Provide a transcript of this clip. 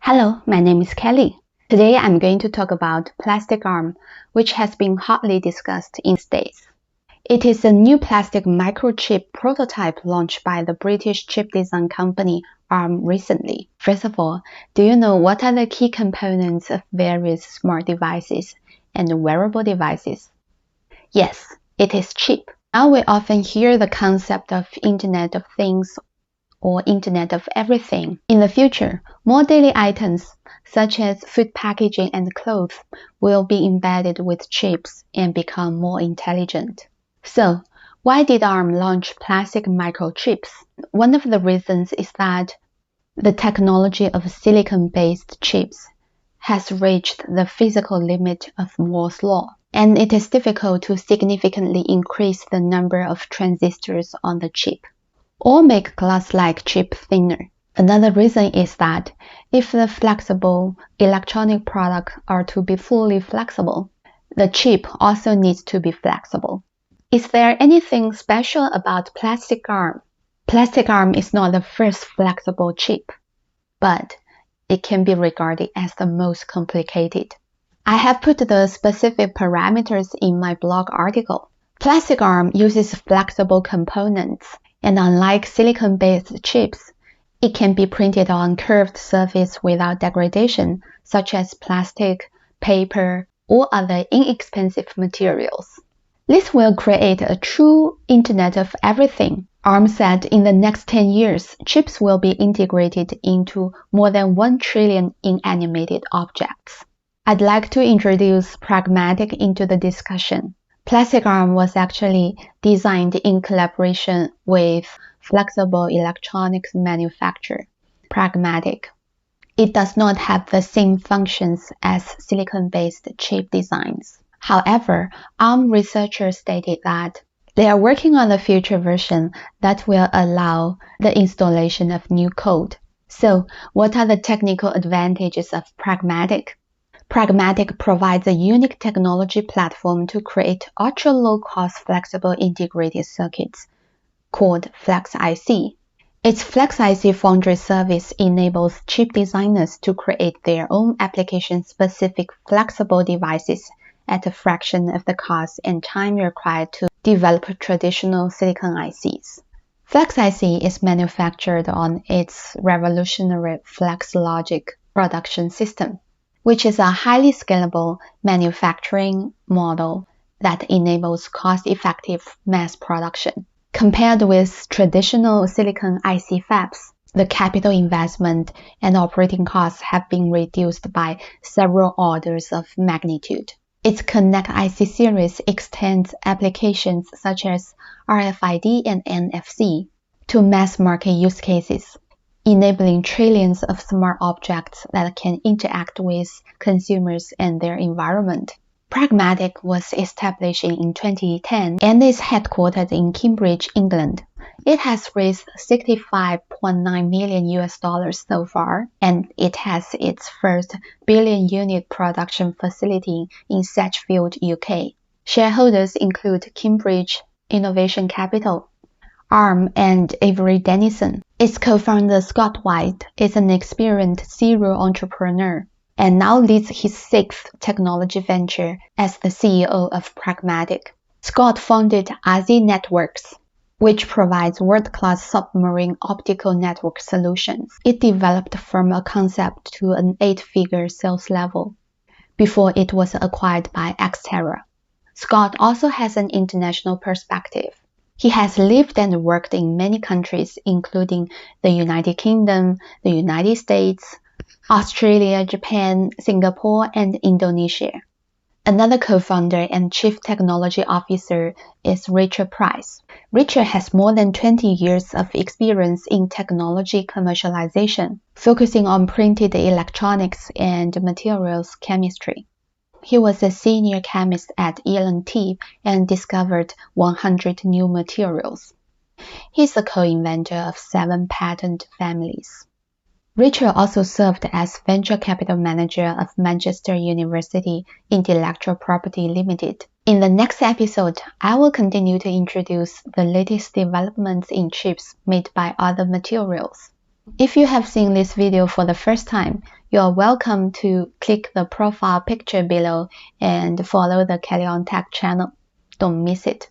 Hello, my name is Kelly. Today I'm going to talk about plastic arm, which has been hotly discussed in these days. It is a new plastic microchip prototype launched by the British chip design company ARM recently. First of all, do you know what are the key components of various smart devices and wearable devices? Yes, it is chip. Now we often hear the concept of Internet of Things or Internet of Everything. In the future, more daily items, such as food packaging and clothes, will be embedded with chips and become more intelligent. So, why did ARM launch plastic microchips? One of the reasons is that the technology of silicon-based chips has reached the physical limit of Moore's law, and it is difficult to significantly increase the number of transistors on the chip or make glass-like chip thinner. Another reason is that if the flexible electronic products are to be fully flexible, the chip also needs to be flexible. Is there anything special about plastic arm? Plastic arm is not the first flexible chip, but it can be regarded as the most complicated. I have put the specific parameters in my blog article. Plastic arm uses flexible components, and unlike silicon-based chips, it can be printed on curved surface without degradation, such as plastic, paper, or other inexpensive materials. This will create a true Internet of Everything. ARM said in the next 10 years, chips will be integrated into more than 1 trillion inanimated objects. I'd like to introduce Pragmatic into the discussion. Plastic arm was actually designed in collaboration with flexible electronics manufacturer, Pragmatic. It does not have the same functions as silicon-based chip designs. However, ARM researchers stated that they are working on a future version that will allow the installation of new code. So, what are the technical advantages of Pragmatic? Pragmatic provides a unique technology platform to create ultra-low-cost flexible integrated circuits, called FlexIC. Its FlexIC Foundry service enables chip designers to create their own application-specific flexible devices at a fraction of the cost and time required to develop traditional silicon ICs. FlexIC is manufactured on its revolutionary FlexLogic production system, which is a highly scalable manufacturing model that enables cost-effective mass production. Compared with traditional silicon IC fabs, the capital investment and operating costs have been reduced by several orders of magnitude. Its Connect IC series extends applications such as RFID and NFC to mass market use cases, enabling trillions of smart objects that can interact with consumers and their environment. Pragmatic was established in 2010 and is headquartered in Cambridge, England. It has raised $65.9 million so far, and it has its first billion-unit production facility in Satchfield, UK. Shareholders include Cambridge Innovation Capital, ARM, and Avery Dennison. Its co-founder Scott White is an experienced serial entrepreneur and now leads his sixth technology venture as the CEO of Pragmatic. Scott founded ASI Networks, which provides world-class submarine optical network solutions. It developed from a concept to an 8-figure sales level before it was acquired by Xterra. Scott also has an international perspective. He has lived and worked in many countries, including the United Kingdom, the United States, Australia, Japan, Singapore, and Indonesia. Another co-founder and chief technology officer is Richard Price. Richard has more than 20 years of experience in technology commercialization, focusing on printed electronics and materials chemistry. He was a senior chemist at L&T and discovered 100 new materials. He's a co-inventor of 7 patent families. Richard also served as venture capital manager of Manchester University Intellectual Property Limited. In the next episode, I will continue to introduce the latest developments in chips made by other materials. If you have seen this video for the first time, you are welcome to click the profile picture below and follow the Kelly on Tech channel. Don't miss it.